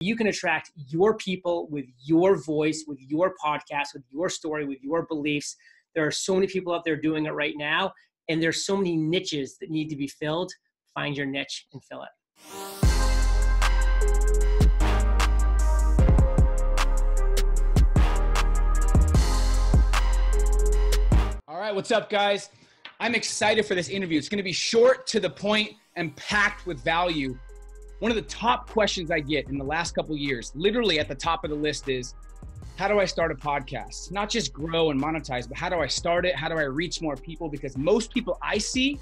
You can attract your people with your voice, with your podcast, with your story, with your beliefs. There are so many people out there doing it right now, and there's so many niches that need to be filled. Find your niche and fill it. All right, what's up, guys? I'm excited for this interview. It's going to be short, to the point, and packed with value. One of the top questions I get in the last couple of years, literally at the top of the list, is how do I start a podcast? Not just grow and monetize, but how do I start it? How do I reach more people? Because most people I see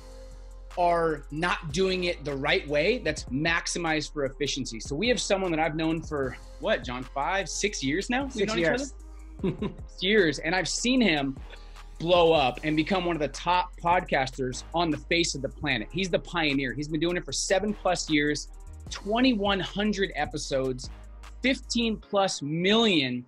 are not doing it the right way that's maximized for efficiency. So we have someone that I've known for, what, John, 5, 6 years now? 6 years. 6 years. And I've seen him blow up and become one of the top podcasters on the face of the planet. He's the pioneer. He's been doing it for 7+ years, 2,100 episodes, 15+ million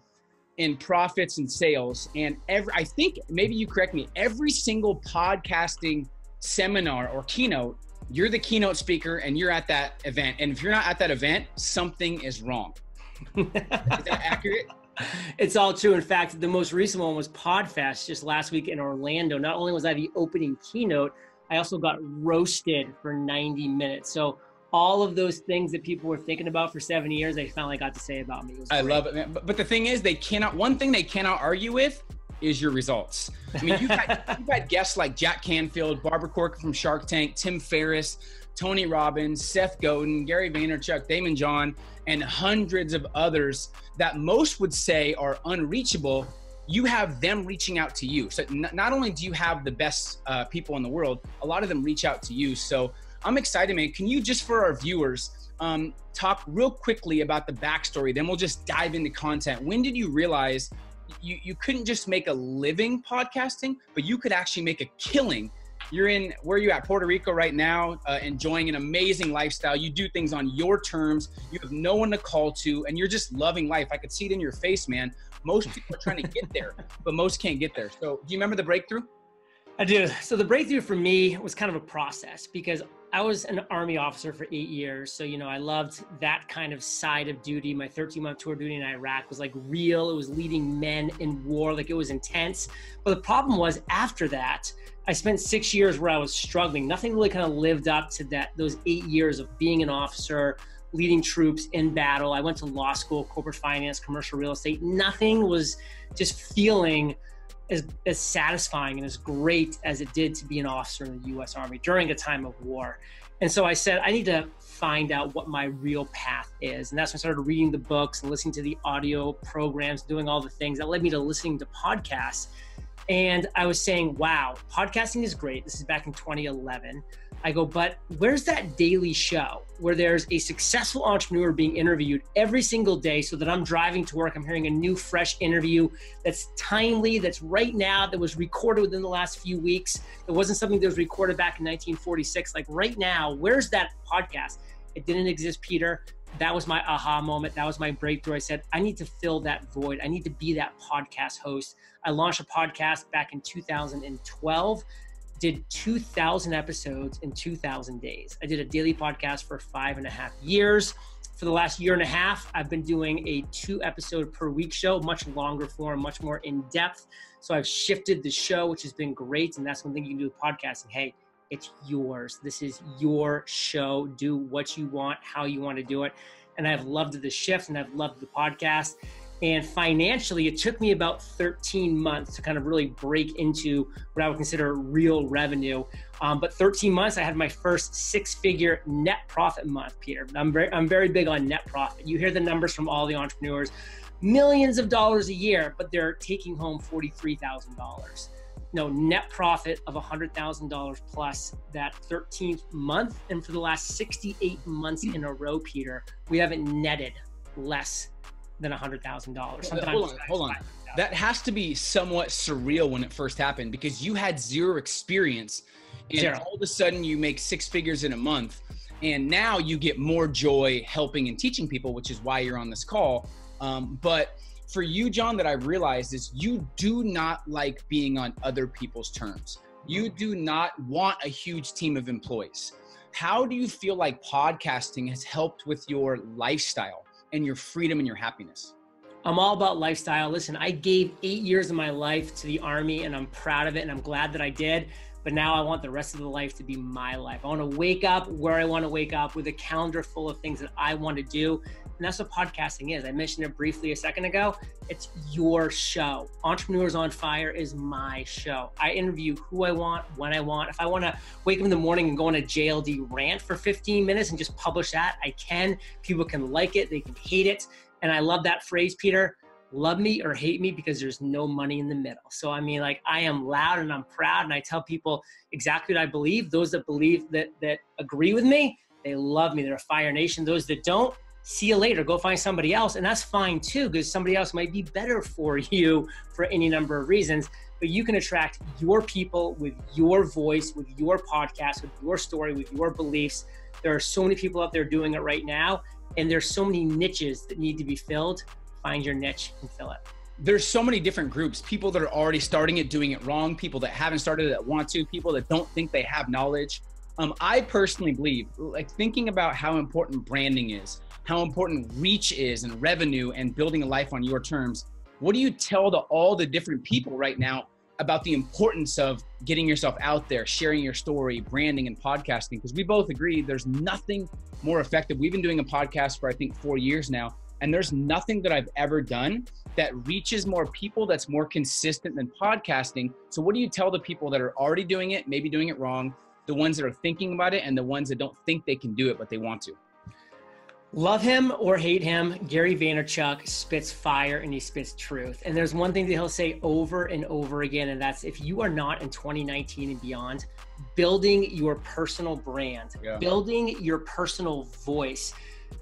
in profits and sales. And I think, maybe you correct me, every single podcasting seminar or keynote, you're the keynote speaker and you're at that event. And if you're not at that event, something is wrong. Is that accurate? It's all true. In fact, the most recent one was PodFest just last week in Orlando. Not only was I the opening keynote, I also got roasted for 90 minutes. So all of those things that people were thinking about for 7 years, they finally got to say about me. I love it, man. But the thing is, one thing they cannot argue with is your results. I mean, you've had guests like Jack Canfield, Barbara Corcoran from Shark Tank, Tim Ferris, Tony Robbins, Seth Godin, Gary Vaynerchuk, Damon John, and hundreds of others that most would say are unreachable. You have them reaching out to you. So not only do you have the best people in the world, a lot of them reach out to you. So I'm excited, man. Can you, just for our viewers, talk real quickly about the backstory? Then we'll just dive into content. When did you realize you couldn't just make a living podcasting, but you could actually make a killing? Where are you at? Puerto Rico right now, enjoying an amazing lifestyle. You do things on your terms. You have no one to call to, and you're just loving life. I could see it in your face, man. Most people are trying to get there, but most can't get there. So do you remember the breakthrough? I do. So the breakthrough for me was kind of a process, because I was an Army officer for 8 years. So, I loved that kind of side of duty. My 13-month tour duty in Iraq was like real. It was leading men in war. Like, it was intense. But the problem was, after that, I spent 6 years where I was struggling. Nothing really kind of lived up to those 8 years of being an officer, leading troops in battle. I went to law school, corporate finance, commercial real estate. Nothing was just feeling as satisfying and as great as it did to be an officer in the U.S. Army during a time of war. And so I said, I need to find out what my real path is. And that's when I started reading the books and listening to the audio programs, doing all the things that led me to listening to podcasts. And I was saying, wow, podcasting is great. This is back in 2011. I go, but where's that daily show where there's a successful entrepreneur being interviewed every single day, so that I'm driving to work, I'm hearing a new, fresh interview that's timely, that's right now, that was recorded within the last few weeks. It wasn't something that was recorded back in 1946. Like, right now, where's that podcast? It didn't exist, Peter. That was my aha moment. That was my breakthrough. I said, I need to fill that void. I need to be that podcast host. I launched a podcast back in 2012. Did 2,000 episodes in 2,000 days. I did a daily podcast for 5.5 years. For the last 1.5 years, I've been doing a 2-episode per week show, much longer form, much more in depth. So I've shifted the show, which has been great. And that's one thing you can do with podcasting. Hey, it's yours. This is your show. Do what you want, how you want to do it. And I've loved the shift, and I've loved the podcast. And financially, it took me about 13 months to kind of really break into what I would consider real revenue. But 13 months, I had my first 6-figure net profit month, Peter. I'm very big on net profit. You hear the numbers from all the entrepreneurs, millions of dollars a year, but they're taking home $43,000. No, net profit of $100,000 plus that 13th month. And for the last 68 months in a row, Peter, we haven't netted less than $100,000. Hold on. That has to be somewhat surreal when it first happened, because you had zero experience, and all of a sudden you make 6 figures in a month, and now you get more joy helping and teaching people, which is why you're on this call. But for you, John, that I've realized is you do not like being on other people's terms. You do not want a huge team of employees. How do you feel like podcasting has helped with your lifestyle? and your freedom and your happiness? I'm all about lifestyle. Listen, I gave 8 years of my life to the Army, and I'm proud of it, and I'm glad that I did. But now I want the rest of the life to be my life. I want to wake up where I want to wake up with a calendar full of things that I want to do. And that's what podcasting is. I mentioned it briefly a second ago. It's your show. Entrepreneurs on Fire is my show. I interview who I want, when I want. If I want to wake up in the morning and go on a JLD rant for 15 minutes and just publish that, I can. People can like it, they can hate it. And I love that phrase, Peter, love me or hate me, because there's no money in the middle. So I mean, like, I am loud and I'm proud, and I tell people exactly what I believe. Those that believe that agree with me, they love me. They're a Fire Nation. Those that don't, see you later. Go find somebody else. And that's fine too, because somebody else might be better for you for any number of reasons. But you can attract your people with your voice, with your podcast, with your story, with your beliefs. There are so many people out there doing it right now, and there's so many niches that need to be filled. Find your niche and fill it. There's so many different groups, people that are already starting it, doing it wrong, people that haven't started it that want to, people that don't think they have knowledge. I personally believe, like, thinking about how important branding is, how important reach is, and revenue, and building a life on your terms. What do you tell all the different people right now about the importance of getting yourself out there, sharing your story, branding, and podcasting? Because we both agree there's nothing more effective. We've been doing a podcast for, I think, 4 years now, and there's nothing that I've ever done that reaches more people, that's more consistent than podcasting. So what do you tell the people that are already doing it, maybe doing it wrong, the ones that are thinking about it, and the ones that don't think they can do it, but they want to? Love him or hate him, Gary Vaynerchuk spits fire and he spits truth. And there's one thing that he'll say over and over again, and that's, if you are not in 2019 and beyond building your personal brand, building your personal voice,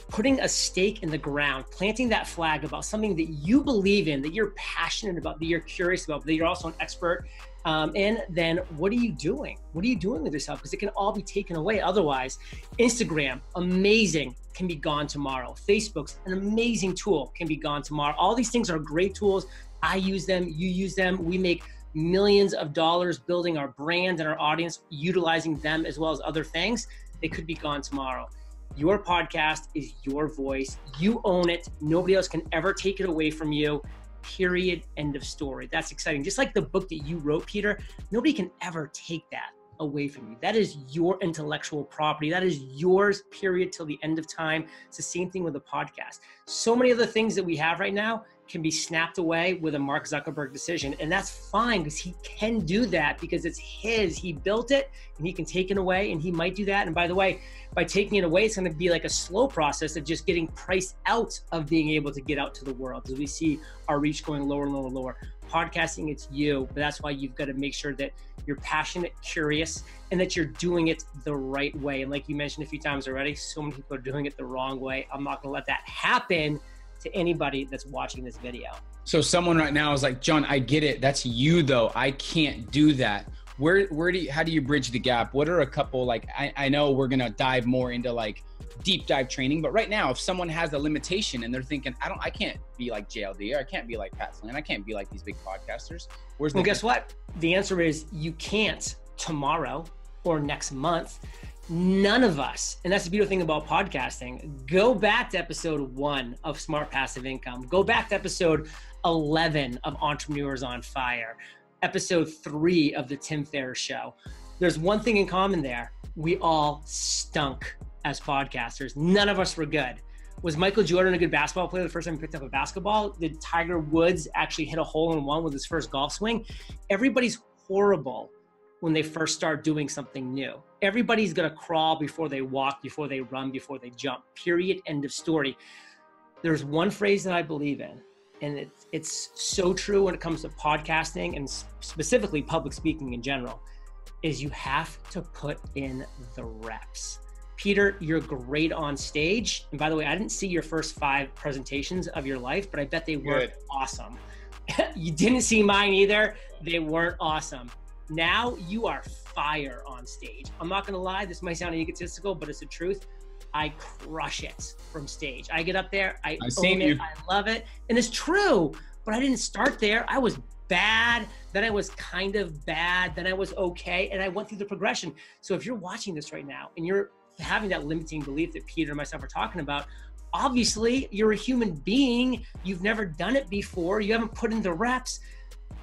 putting a stake in the ground, planting that flag about something that you believe in, that you're passionate about, that you're curious about, that you're also an expert and then what are you doing? What are you doing with yourself? Because it can all be taken away otherwise. Instagram, amazing, can be gone tomorrow. Facebook's an amazing tool, can be gone tomorrow. All these things are great tools. I use them, you use them. We make millions of dollars building our brand and our audience, utilizing them as well as other things. They could be gone tomorrow. Your podcast is your voice. You own it. Nobody else can ever take it away from you. Period. End of story. That's exciting. Just like the book that you wrote, Peter, nobody can ever take that away from you. That is your intellectual property. That is yours, period, till the end of time. It's the same thing with the podcast. So many of the things that we have right now can be snapped away with a Mark Zuckerberg decision. And that's fine, because he can do that because it's his. He built it and he can take it away, and he might do that. And by the way, by taking it away, it's going to be like a slow process of just getting priced out of being able to get out to the world, as we see our reach going lower and lower and lower. Podcasting, it's you, but that's why you've got to make sure that you're passionate, curious, and that you're doing it the right way. And like you mentioned a few times already, so many people are doing it the wrong way. I'm not going to let that happen to anybody that's watching this video. So someone right now is like, John, I get it. That's you though. I can't do that. How do you bridge the gap? What are a couple, like, I know we're going to dive more into like deep dive training, but right now, if someone has a limitation and they're thinking, I can't be like JLD, or I can't be like Pat Flynn, I can't be like these big podcasters. Well, guess what? The answer is you can't tomorrow or next month. None of us, and that's the beautiful thing about podcasting. Go back to episode 1 of Smart Passive Income. Go back to episode 11 of Entrepreneurs on Fire. Episode 3 of the Tim Ferris Show. There's one thing in common there. We all stunk as podcasters. None of us were good. Was Michael Jordan a good basketball player the first time he picked up a basketball? Did Tiger Woods actually hit a hole-in-one with his first golf swing? Everybody's horrible when they first start doing something new. Everybody's gonna crawl before they walk, before they run, before they jump. Period. End of story. There's one phrase that I believe in, and it's so true when it comes to podcasting and specifically public speaking in general, is you have to put in the reps. Peter, you're great on stage. And by the way, I didn't see your first 5 presentations of your life, but I bet they were awesome. You didn't see mine either. They weren't awesome. Now you are fire on stage. I'm not gonna lie, this might sound egotistical, but it's the truth. I crush it from stage. I get up there, I own it, I love it. And it's true, but I didn't start there. I was bad, then I was kind of bad, then I was okay, and I went through the progression. So if you're watching this right now and you're having that limiting belief that Peter and myself are talking about, Obviously, you're a human being. You've never done it before. You haven't put in the reps.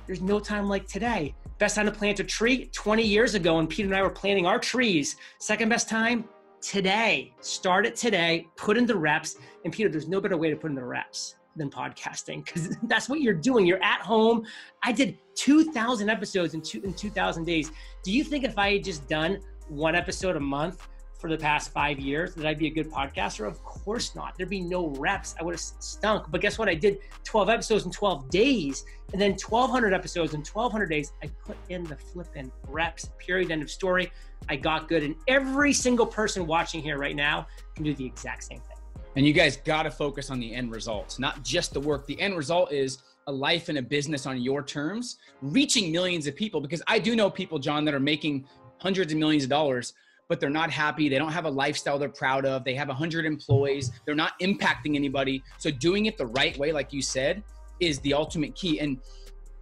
There's no time like today. Best time to plant a tree, 20 years ago when Peter and I were planting our trees. Second best time, today. Start it today, put in the reps. And Peter, there's no better way to put in the reps than podcasting, because that's what you're doing. You're at home. I did 2,000 episodes in 2,000 days. Do you think if I had just done one episode a month for the past 5 years that I'd be a good podcaster? Of course not. There'd be no reps. I would have stunk. But guess what? I did 12 episodes in 12 days, and then 1,200 episodes in 1,200 days. I put in the flipping reps, period, end of story. I got good. And every single person watching here right now can do the exact same thing. And you guys got to focus on the end results, not just the work. The end result is a life and a business on your terms, reaching millions of people. Because I do know people, John, that are making hundreds of millions of dollars, but they're not happy. They don't have a lifestyle they're proud of. They have 100 employees. They're not impacting anybody. So doing it the right way, like you said, is the ultimate key. And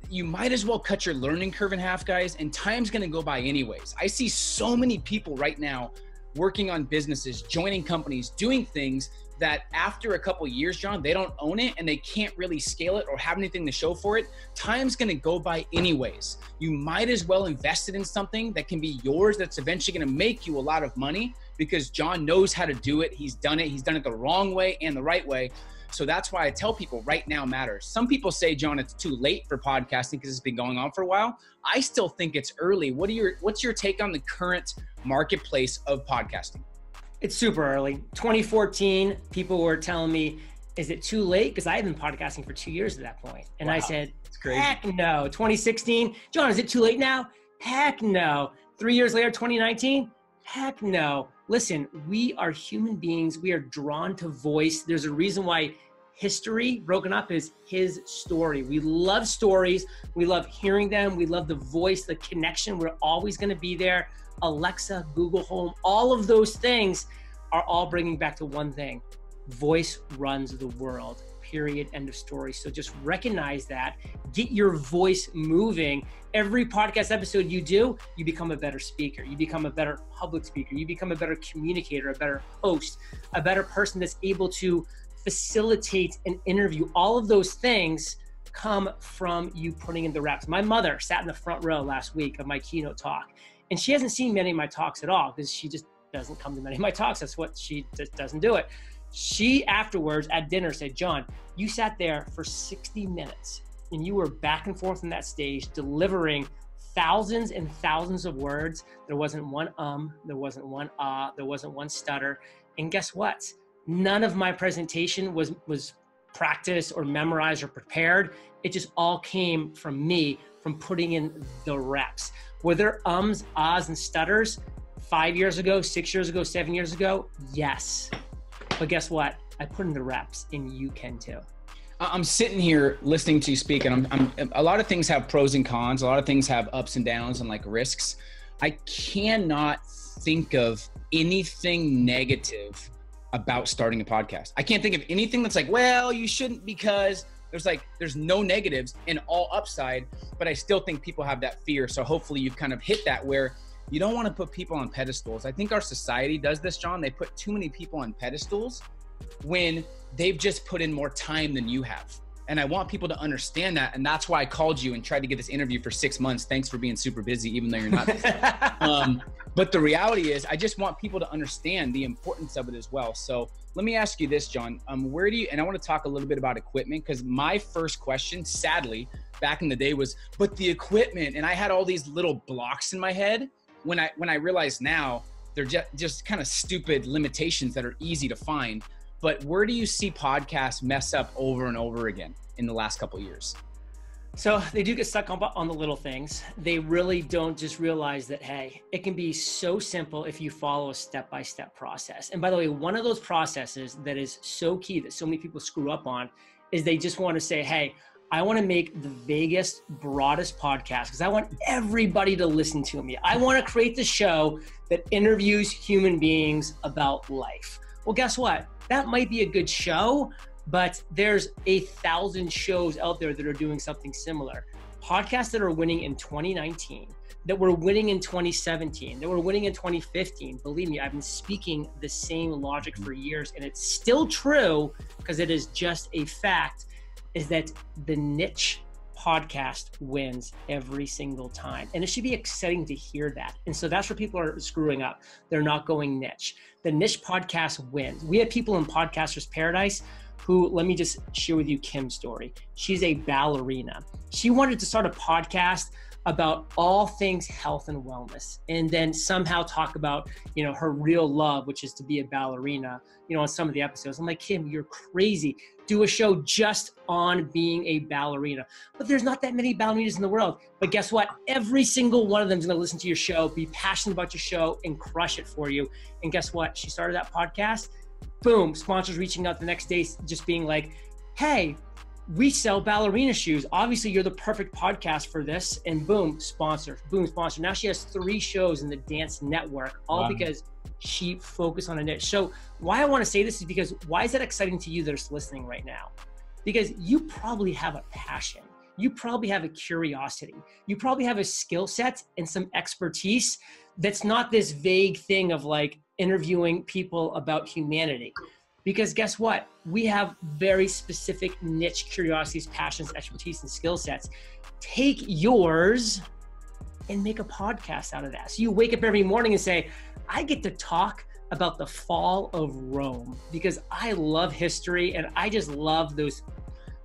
you might as well cut your learning curve in half, guys, and time's gonna go by anyways. I see so many people right now working on businesses, joining companies, doing things that after a couple years, John, they don't own it and they can't really scale it or have anything to show for it. Time's gonna go by anyways. You might as well invest it in something that can be yours, that's eventually gonna make you a lot of money, because John knows how to do it. He's done it. He's done it the wrong way and the right way. So that's why I tell people right now matters. Some people say, John, it's too late for podcasting because it's been going on for a while. I still think it's early. What's your take on the current marketplace of podcasting? It's super early. 2014, people were telling me, is it too late? Because I had been podcasting for 2 years at that point. And wow, I said, heck no. 2016, John, is it too late now? Heck no. 3 years later, 2019, heck no. Listen, we are human beings. We are drawn to voice. There's a reason why history broken up is his story. We love stories. We love hearing them. We love the voice, the connection. We're always going to be there. Alexa, Google Home, all of those things are all bringing back to one thing. Voice runs the world, period, end of story. So just recognize that, get your voice moving. Every podcast episode you do, you become a better speaker. You become a better public speaker. You become a better communicator, a better host, a better person that's able to facilitate an interview. All of those things come from you putting in the reps. My mother sat in the front row last week of my keynote talk, and she hasn't seen many of my talks at all because she just doesn't come to many of my talks. That's what she just doesn't do it. She afterwards at dinner said, John, you sat there for 60 minutes and you were back and forth on that stage delivering thousands and thousands of words. There wasn't one there wasn't one there wasn't one stutter. And guess what? None of my presentation was practiced or memorized or prepared. It just all came from me, from putting in the reps. Were there ums, ahs, and stutters 5 years ago, 6 years ago, 7 years ago? Yes. But guess what? I put in the reps, and you can too. I'm sitting here listening to you speak, and I'm a lot of things have pros and cons. A lot of things have ups and downs and like risks. I cannot think of anything negative about starting a podcast. I can't think of anything that's like, well, you shouldn't, because there's no negatives and all upside, but I still think people have that fear. So hopefully you've kind of hit that where you don't want to put people on pedestals. I think our society does this, John. They put too many people on pedestals when they've just put in more time than you have. And I want people to understand that. And that's why I called you and tried to get this interview for 6 months. Thanks for being super busy, even though you're not busy. But the reality is I just want people to understand the importance of it as well. So let me ask you this, John, where do you, and I want to talk a little bit about equipment, because my first question, sadly, back in the day was, but the equipment, and I had all these little blocks in my head when I realized now they're just kind of stupid limitations that are easy to find. But where do you see podcasts mess up over and over again in the last couple of years? So they do get stuck on the little things. They really don't just realize that, hey, it can be so simple if you follow a step-by-step process. And by the way, one of those processes that is so key that so many people screw up on is they just want to say, hey, I want to make the vaguest, broadest podcast because I want everybody to listen to me. I want to create the show that interviews human beings about life. Well, guess what? That might be a good show, but there's 1,000 shows out there that are doing something similar. podcasts that are winning in 2019, that were winning in 2017, that were winning in 2015. Believe me, I've been speaking the same logic for years, and it's still true because it is just a fact, is that the niche podcast wins every single time. And it should be exciting to hear that. And so that's where people are screwing up. They're not going niche. The niche podcast wins. We have people in Podcasters Paradise who, let me just share with you Kim's story. She's a ballerina. She wanted to start a podcast about all things health and wellness, and then somehow talk about, you know, her real love, which is to be a ballerina, you know, on some of the episodes. I'm like, Kim, you're crazy. Do a show just on being a ballerina. But there's not that many ballerinas in the world. But guess what? Every single one of them is gonna listen to your show, be passionate about your show, and crush it for you. And guess what? She started that podcast, boom, sponsors reaching out the next day, just being like, hey, we sell ballerina shoes. Obviously, you're the perfect podcast for this. And boom, sponsor, boom, sponsor. Now she has 3 shows in the dance network, all because she focused on a niche. So why I want to say this is because why is that exciting to you that's listening right now? Because you probably have a passion. You probably have a curiosity. You probably have a skill set and some expertise that's not this vague thing of like interviewing people about humanity. Because guess what? We have very specific niche curiosities, passions, expertise, and skill sets. Take yours and make a podcast out of that. So you wake up every morning and say, I get to talk about the fall of Rome because I love history and I just love those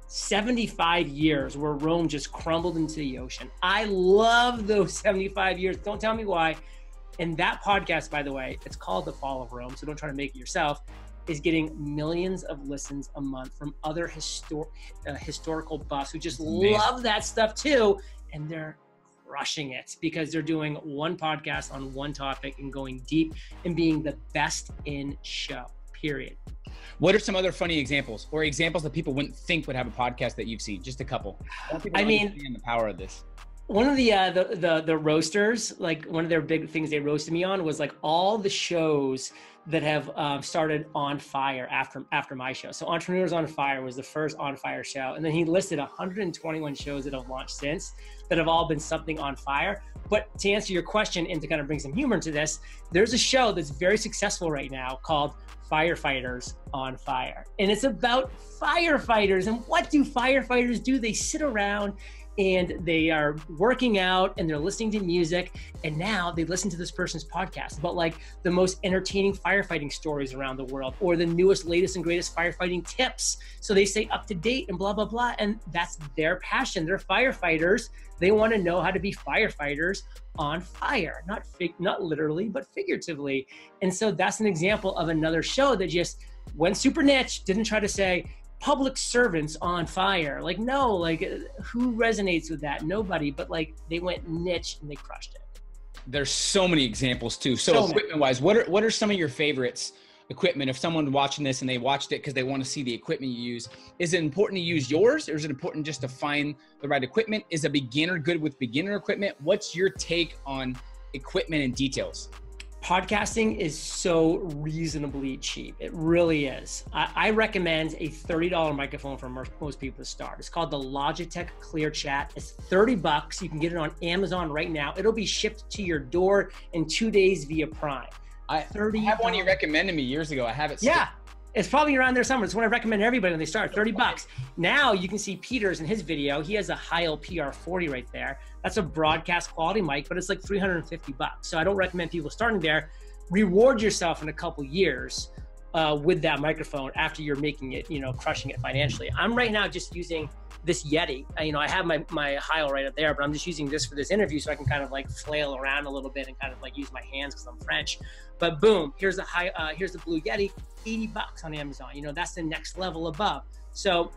75 years where Rome just crumbled into the ocean. I love those 75 years. Don't tell me why. And that podcast, by the way, it's called The Fall of Rome, so don't try to make it yourself, is getting millions of listens a month from other historical buffs who just love that stuff too. And they're crushing it because they're doing one podcast on one topic and going deep and being the best in show, period. What are some other funny examples or examples that people wouldn't think would have a podcast that you've seen? Just a couple. I mean, understand the power of this. One of the roasters, like one of their big things they roasted me on was like all the shows that have started on fire after my show. So Entrepreneurial on Fire was the first on fire show. And then he listed 121 shows that have launched since that have all been something on fire. But to answer your question and to kind of bring some humor into this, there's a show that's very successful right now called Firefighters on Fire. And it's about firefighters. And what do firefighters do? They sit around and they are working out and they're listening to music. And now they listen to this person's podcast about like the most entertaining firefighting stories around the world or the newest, latest and greatest firefighting tips. So they stay up to date and blah, blah, blah. And that's their passion. They're firefighters. They want to know how to be firefighters on fire, not literally, but figuratively. And so that's an example of another show that just went super niche, didn't try to say, public servants on fire. Like, no, like who resonates with that? Nobody, but like they went niche and they crushed it. There's so many examples too. So equipment wise, what are some of your favorites equipment? If someone's watching this and they watched it because they want to see the equipment you use, is it important to use yours or is it important just to find the right equipment? Is a beginner good with beginner equipment? What's your take on equipment and details? Podcasting is so reasonably cheap. It really is. I recommend a $30 microphone for most people to start. It's called the Logitech Clear Chat. It's $30. You can get it on Amazon right now. It'll be shipped to your door in 2 days via Prime. I have one you recommended me years ago. I have it. Yeah. It's probably around there somewhere. It's one I recommend to everybody when they start, $30. Now you can see Peter's in his video. He has a Heil PR40 right there. That's a broadcast quality mic, but it's like $350. So I don't recommend people starting there. Reward yourself in a couple years with that microphone after you're making it, crushing it financially. I'm right now just using this Yeti. I have my Heil right up there, but I'm just using this for this interview so I can kind of like flail around a little bit and kind of like use my hands because I'm French. But boom, here's the Blue Yeti, $80 on Amazon. That's the next level above. So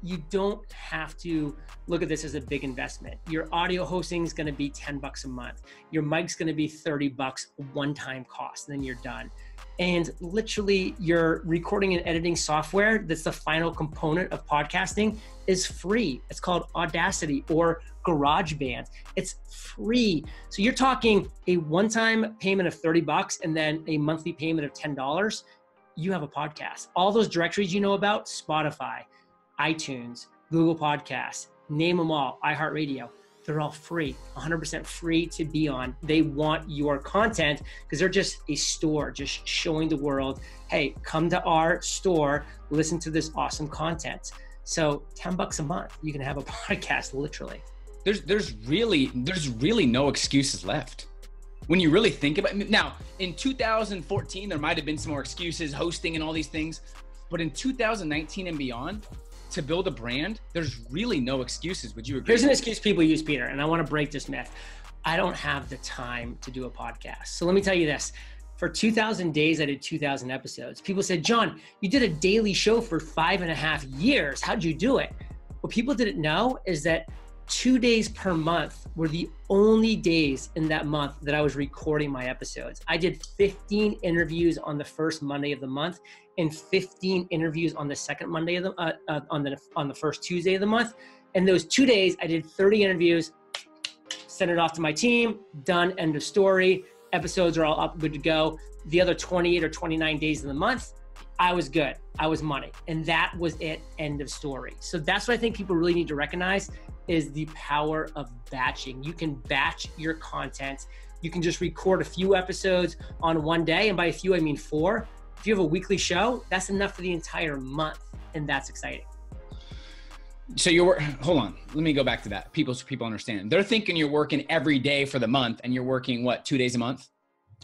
you don't have to look at this as a big investment. Your audio hosting is going to be $10 a month. Your mic's going to be $30 one-time cost, and then you're done. And literally your recording and editing software, that's the final component of podcasting, is free. It's called Audacity or GarageBand. It's free. So you're talking a one-time payment of $30 and then a monthly payment of $10. You have a podcast. All those directories you know about, Spotify, iTunes, Google Podcasts, name them all, iHeartRadio. they're all free, 100% free to be on. They want your content because they're just a store, just showing the world, hey, come to our store, listen to this awesome content. So $10 a month, you can have a podcast, literally. There's really no excuses left. When you really think about it. Now, in 2014, there might've been some more excuses, hosting and all these things, but in 2019 and beyond, to build a brand, there's really no excuses. Would you agree? Here's an excuse people use, Peter, and I want to break this myth. I don't have the time to do a podcast. So let me tell you this. For 2,000 days, I did 2,000 episodes. People said, John, you did a daily show for 5.5 years. How'd you do it? What people didn't know is that 2 days per month were the only days in that month that I was recording my episodes. I did 15 interviews on the first Monday of the month and 15 interviews on the second Monday of the on the first Tuesday of the month. And those 2 days, I did 30 interviews, sent it off to my team, done, end of story. Episodes are all up, good to go. The other 28 or 29 days of the month, I was good. I was money. And that was it, end of story. So that's what I think people really need to recognize is the power of batching. You can batch your content. You can just record a few episodes on one day. And by a few, I mean 4. If you have a weekly show, that's enough for the entire month. And that's exciting. So hold on. Let me go back to that. So people understand. They're thinking you're working every day for the month and you're working what, 2 days a month?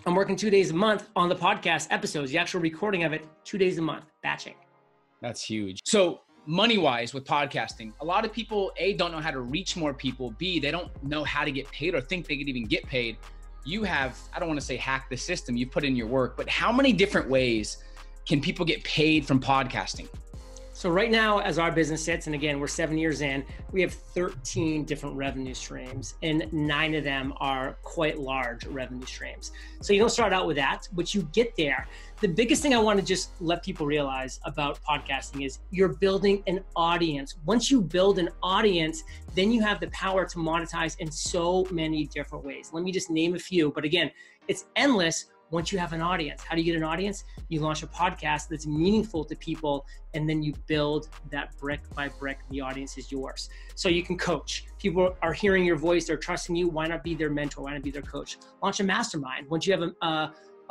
I'm working 2 days a month on the podcast episodes, the actual recording of it, 2 days a month, batching. That's huge. So money-wise with podcasting, a lot of people, A, don't know how to reach more people. B, they don't know how to get paid or think they could even get paid. You have, I don't want to say hack the system, you put in your work, but how many different ways can people get paid from podcasting? So right now, as our business sits, and again, we're 7 years in, we have 13 different revenue streams, and 9 of them are quite large revenue streams. So you don't start out with that, but you get there. The biggest thing I want to just let people realize about podcasting is you're building an audience. Once you build an audience, then you have the power to monetize in so many different ways. Let me just name a few, but again, it's endless. Once you have an audience, how do you get an audience? You launch a podcast that's meaningful to people, and then you build that brick by brick. The audience is yours. So you can coach. People are hearing your voice. They're trusting you. Why not be their mentor? Why not be their coach? Launch a mastermind. Once you have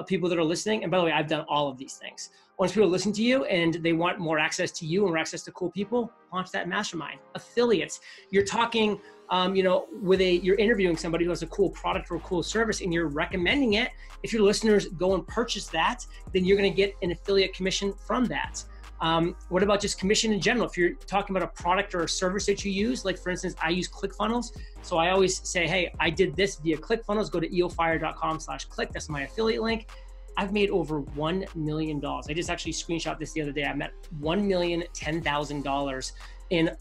people that are listening, and by the way, I've done all of these things. Once people listen to you and they want more access to you and more access to cool people, launch that mastermind. Affiliates. You're talking you're interviewing somebody who has a cool product or a cool service and you're recommending it. If your listeners go and purchase that, then you're going to get an affiliate commission from that. What about just commission in general? If you're talking about a product or a service that you use, like for instance, I use ClickFunnels. So I always say, hey, I did this via ClickFunnels. Go to eofire.com/click. That's my affiliate link. I've made over $1 million. I just actually screenshot this the other day. I met $1,010,000 in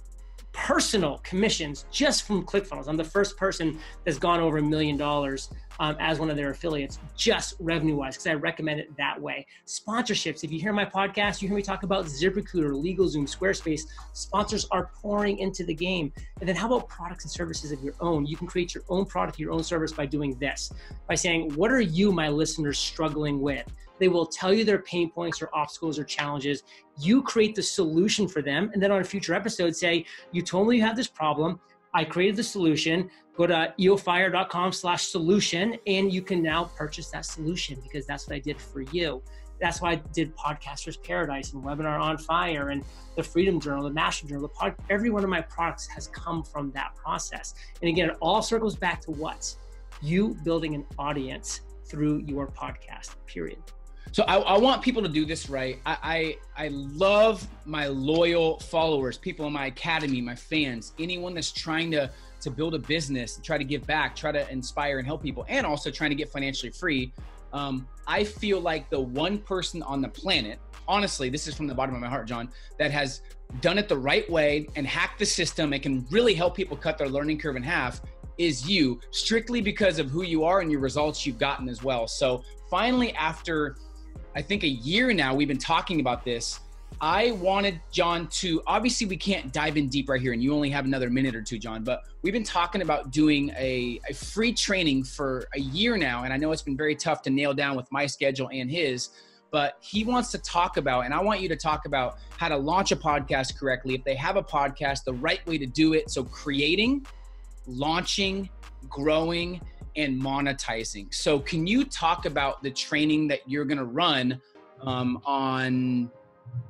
personal commissions just from ClickFunnels. I'm the first person that's gone over $1 million as one of their affiliates, just revenue-wise, because I recommend it that way. Sponsorships. If you hear my podcast, you hear me talk about ZipRecruiter, LegalZoom, Squarespace. Sponsors are pouring into the game. And then how about products and services of your own? You can create your own product, your own service by doing this, by saying, what are you, my listeners, struggling with? They will tell you their pain points or obstacles or challenges. You create the solution for them. And then on a future episode, say, you told me you have this problem. I created the solution. Go to eofire.com/solution and you can now purchase that solution because that's what I did for you. That's why I did Podcasters Paradise and Webinar on Fire and the Freedom Journal, the Master Journal, every one of my products has come from that process. And again, it all circles back to what? You building an audience through your podcast, period. So I want people to do this right. I love my loyal followers, people in my academy, my fans, anyone that's trying to build a business, try to give back, try to inspire and help people, and also trying to get financially free. I feel like the one person on the planet, honestly, this is from the bottom of my heart, John, that has done it the right way and hacked the system and can really help people cut their learning curve in half is you, strictly because of who you are and your results you've gotten as well. So finally, after I think a year now, we've been talking about this. I wanted John to, obviously we can't dive in deep right here and you only have another minute or two, John, but we've been talking about doing a free training for a year now. And I know it's been very tough to nail down with my schedule and his, but he wants to talk about, and I want you to talk about how to launch a podcast correctly. If they have a podcast, the right way to do it. So creating, launching, growing, and monetizing. So can you talk about the training that you're going to run on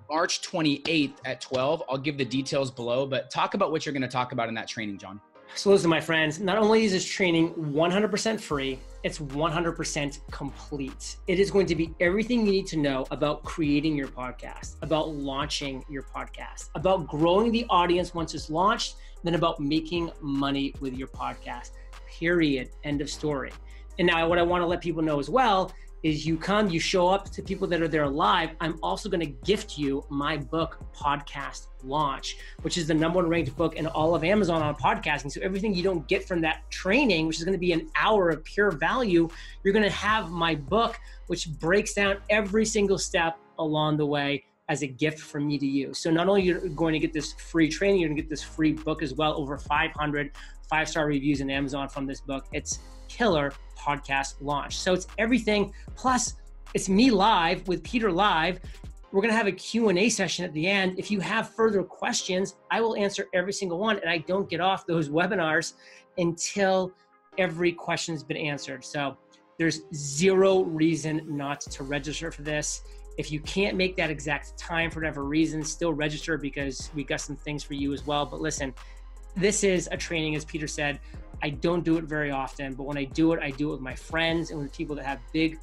March 28th at 12? I'll give the details below, but talk about what you're going to talk about in that training, John. So listen, my friends, not only is this training 100% free, it's 100% complete. It is going to be everything you need to know about creating your podcast, about launching your podcast, about growing the audience once it's launched, then about making money with your podcast, period, end of story. And now what I want to let people know as well is you come, you show up to people that are there live. I'm also going to gift you my book, Podcast Launch, which is the #1 ranked book in all of Amazon on podcasting. So everything you don't get from that training, which is going to be an hour of pure value, you're going to have my book, which breaks down every single step along the way as a gift from me to you. So not only you're going to get this free training, you're going to get this free book as well. Over 500 5-star reviews in Amazon from this book. It's killer. Podcast Launch. So it's everything. Plus it's me live with Peter live. We're going to have a Q&A session at the end. If you have further questions, I will answer every single one. And I don't get off those webinars until every question's been answered. So there's zero reason not to register for this. If you can't make that exact time for whatever reason, still register because we got some things for you as well. But listen, this is a training, as Peter said. I don't do it very often, but when I do it with my friends and with people that have big,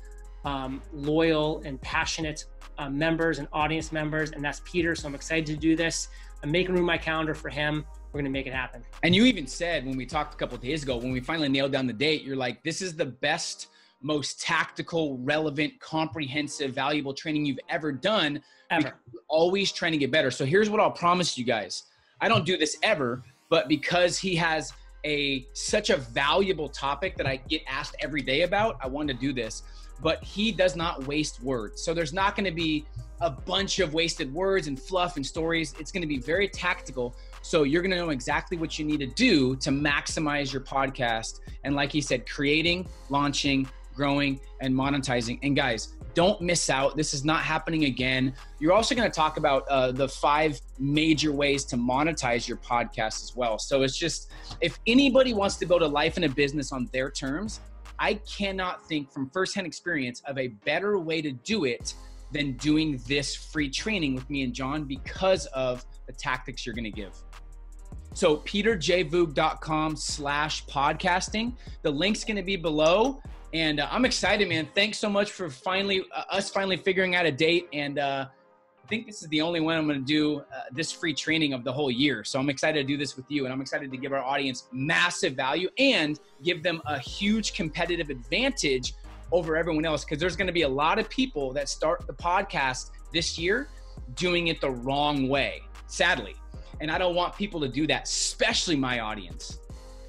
loyal and passionate members and audience members, and that's Peter. So I'm excited to do this. I'm making room in my calendar for him. We're going to make it happen. And you even said when we talked a couple of days ago, when we finally nailed down the date, you're like, this is the best, most tactical, relevant, comprehensive, valuable training you've ever done. Ever. Always trying to get better. So here's what I'll promise you guys. I don't do this ever, but because he has such a valuable topic that I get asked every day about, I want to do this. But he does not waste words. So there's not going to be a bunch of wasted words and fluff and stories. It's going to be very tactical. So you're going to know exactly what you need to do to maximize your podcast. And like he said, creating, launching, growing, and monetizing. And guys, don't miss out. This is not happening again. You're also going to talk about the 5 major ways to monetize your podcast as well. So it's just, if anybody wants to build a life and a business on their terms, I cannot think from firsthand experience of a better way to do it than doing this free training with me and John because of the tactics you're going to give. So peterjvoogd.com/podcasting. The link's going to be below. And I'm excited, man. Thanks so much for us finally figuring out a date. And I think this is the only one I'm going to do this free training of the whole year. So I'm excited to do this with you. And I'm excited to give our audience massive value and give them a huge competitive advantage over everyone else. Because there's going to be a lot of people that start the podcast this year doing it the wrong way, sadly. And I don't want people to do that, especially my audience.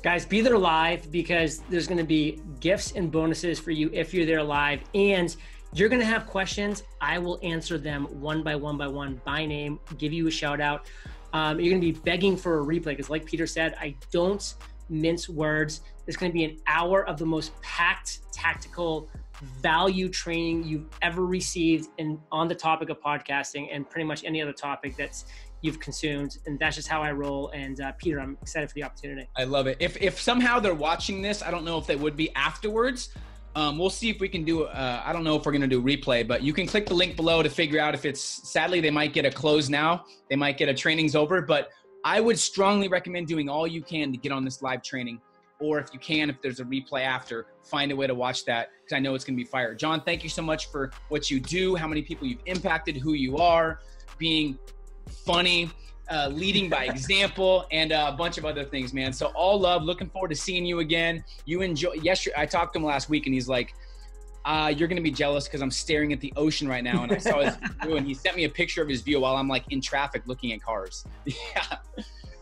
Guys, be there live because there's going to be gifts and bonuses for you if you're there live. And you're going to have questions. I will answer them one by one by name, give you a shout out. You're going to be begging for a replay because like Peter said, I don't mince words. It's going to be an hour of the most packed, tactical value training you've ever received on the topic of podcasting and pretty much any other topic you've consumed. And that's just how I roll. And Peter, I'm excited for the opportunity. I love it. If somehow they're watching this, I don't know if they would be afterwards. We'll see if we can do, I don't know if we're going to do replay, but you can click the link below to figure out if it's, sadly, they might get a close now. They might get a training's over, but I would strongly recommend doing all you can to get on this live training. Or if you can, if there's a replay after, find a way to watch that because I know it's going to be fire. John, thank you so much for what you do, how many people you've impacted, who you are, being funny, leading by example, and a bunch of other things, man. So all love. Looking forward to seeing you again. You enjoy. I talked to him last week, and he's like, "You're gonna be jealous because I'm staring at the ocean right now." And I saw his view, and he sent me a picture of his view while I'm like in traffic looking at cars. Yeah.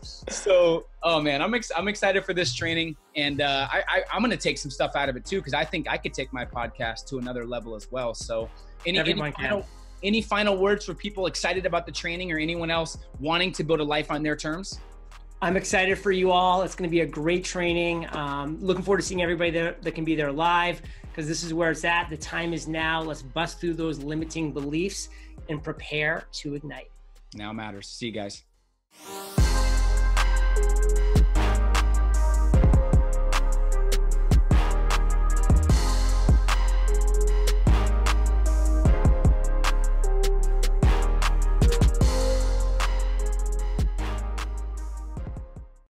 So, oh man, I'm excited for this training, and I'm gonna take some stuff out of it too because I think I could take my podcast to another level as well. So, any final words for people excited about the training or anyone else wanting to build a life on their terms? I'm excited for you all. It's going to be a great training. Looking forward to seeing everybody that can be there live because this is where it's at. The time is now. Let's bust through those limiting beliefs and prepare to ignite. Now matters. See you guys.